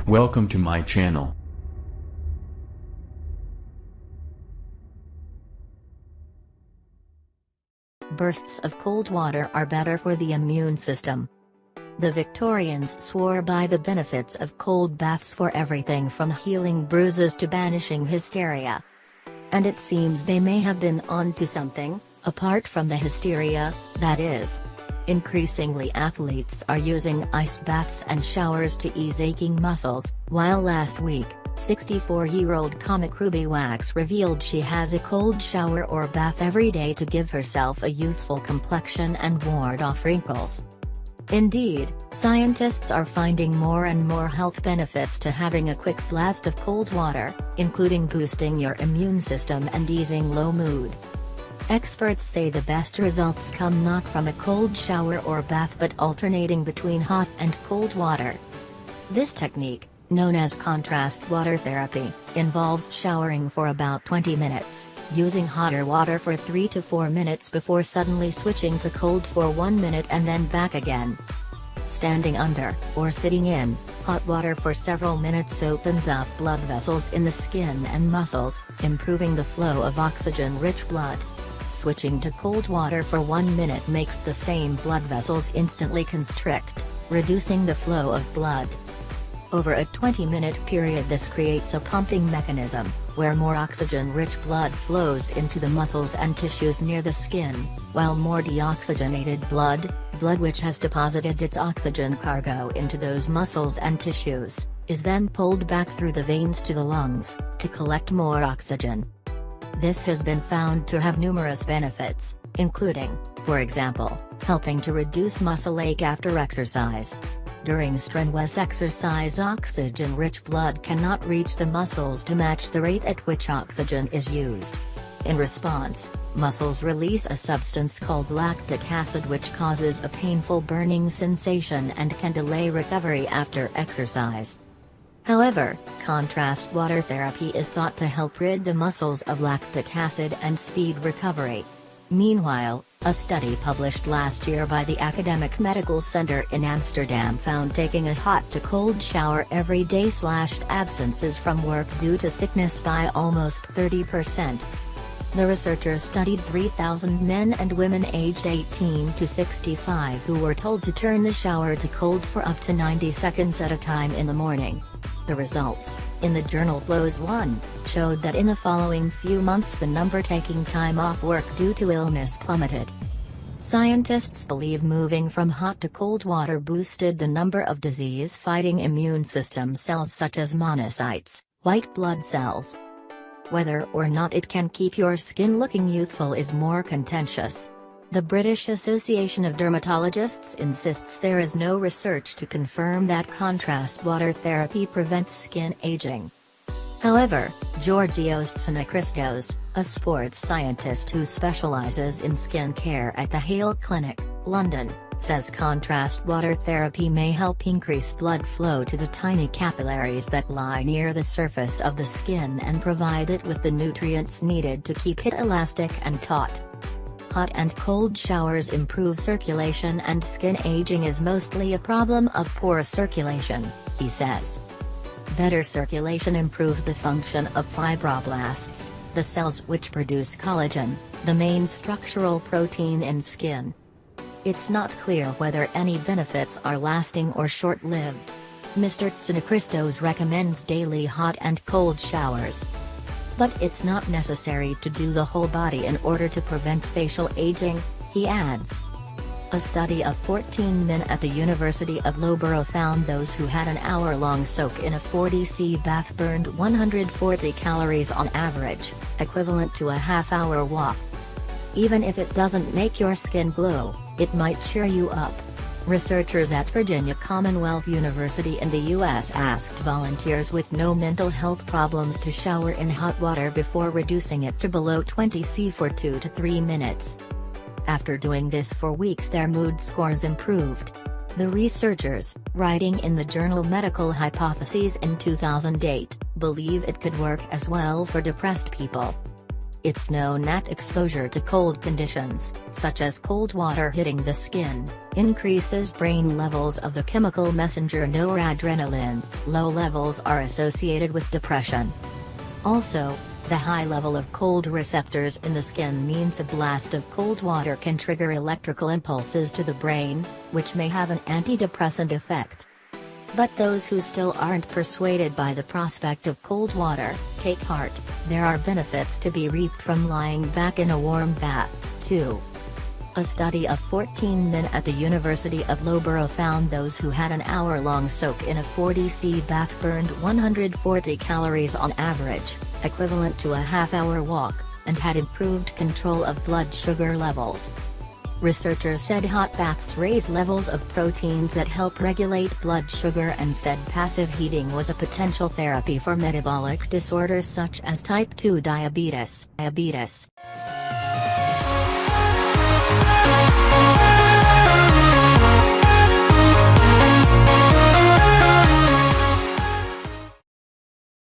Welcome to my channel. Bursts of cold water are better for the immune system. The Victorians swore by the benefits of cold baths for everything from healing bruises to banishing hysteria. And it seems they may have been onto something, apart from the hysteria, that is. Increasingly athletes are using ice baths and showers to ease aching muscles, while last week, 64-year-old comic Ruby Wax revealed she has a cold shower or bath every day to give herself a youthful complexion and ward off wrinkles. Indeed, scientists are finding more and more health benefits to having a quick blast of cold water, including boosting your immune system and easing low mood. Experts say the best results come not from a cold shower or bath but alternating between hot and cold water. This technique, known as contrast water therapy, involves showering for about 20 minutes, using hotter water for 3 to 4 minutes before suddenly switching to cold for 1 minute and then back again. Standing under, or sitting in, hot water for several minutes opens up blood vessels in the skin and muscles, improving the flow of oxygen-rich blood. Switching to cold water for 1 minute makes the same blood vessels instantly constrict, reducing the flow of blood. Over a 20-minute period this creates a pumping mechanism, where more oxygen-rich blood flows into the muscles and tissues near the skin, while more deoxygenated blood which has deposited its oxygen cargo into those muscles and tissues, is then pulled back through the veins to the lungs, to collect more oxygen. This has been found to have numerous benefits, including, for example, helping to reduce muscle ache after exercise. During strenuous exercise, oxygen-rich blood cannot reach the muscles to match the rate at which oxygen is used. In response, muscles release a substance called lactic acid which causes a painful burning sensation and can delay recovery after exercise. However, contrast water therapy is thought to help rid the muscles of lactic acid and speed recovery. Meanwhile, a study published last year by the Academic Medical Center in Amsterdam found taking a hot to cold shower every day slashed absences from work due to sickness by almost 30%. The researchers studied 3,000 men and women aged 18 to 65 who were told to turn the shower to cold for up to 90 seconds at a time in the morning. The results, in the journal PLOS One, showed that in the following few months the number taking time off work due to illness plummeted. Scientists believe moving from hot to cold water boosted the number of disease-fighting immune system cells such as monocytes, white blood cells. Whether or not it can keep your skin looking youthful is more contentious. The British Association of Dermatologists insists there is no research to confirm that contrast water therapy prevents skin aging. However, Georgios Tsinachristos, a sports scientist who specializes in skin care at the Hale Clinic, London, says contrast water therapy may help increase blood flow to the tiny capillaries that lie near the surface of the skin and provide it with the nutrients needed to keep it elastic and taut. Hot and cold showers improve circulation and skin aging is mostly a problem of poor circulation, he says. Better circulation improves the function of fibroblasts, the cells which produce collagen, the main structural protein in skin. It's not clear whether any benefits are lasting or short-lived. Mr. Tsinachristos recommends daily hot and cold showers. But it's not necessary to do the whole body in order to prevent facial aging, he adds. A study of 14 men at the University of Loughborough found those who had an hour-long soak in a 40°C bath burned 140 calories on average, equivalent to a half-hour walk. Even if it doesn't make your skin glow, it might cheer you up. Researchers at Virginia Commonwealth University in the U.S. asked volunteers with no mental health problems to shower in hot water before reducing it to below 20 C for 2 to 3 minutes. After doing this for weeks their mood scores improved. The researchers, writing in the journal Medical Hypotheses in 2008, believe it could work as well for depressed people. It's known that exposure to cold conditions, such as cold water hitting the skin, increases brain levels of the chemical messenger noradrenaline. Low levels are associated with depression. Also, the high level of cold receptors in the skin means a blast of cold water can trigger electrical impulses to the brain, which may have an antidepressant effect. But those who still aren't persuaded by the prospect of cold water, take heart, there are benefits to be reaped from lying back in a warm bath, too. A study of 14 men at the University of Loughborough found those who had an hour-long soak in a 40°C bath burned 140 calories on average, equivalent to a half-hour walk, and had improved control of blood sugar levels. Researchers said hot baths raise levels of proteins that help regulate blood sugar and said passive heating was a potential therapy for metabolic disorders such as type 2 diabetes.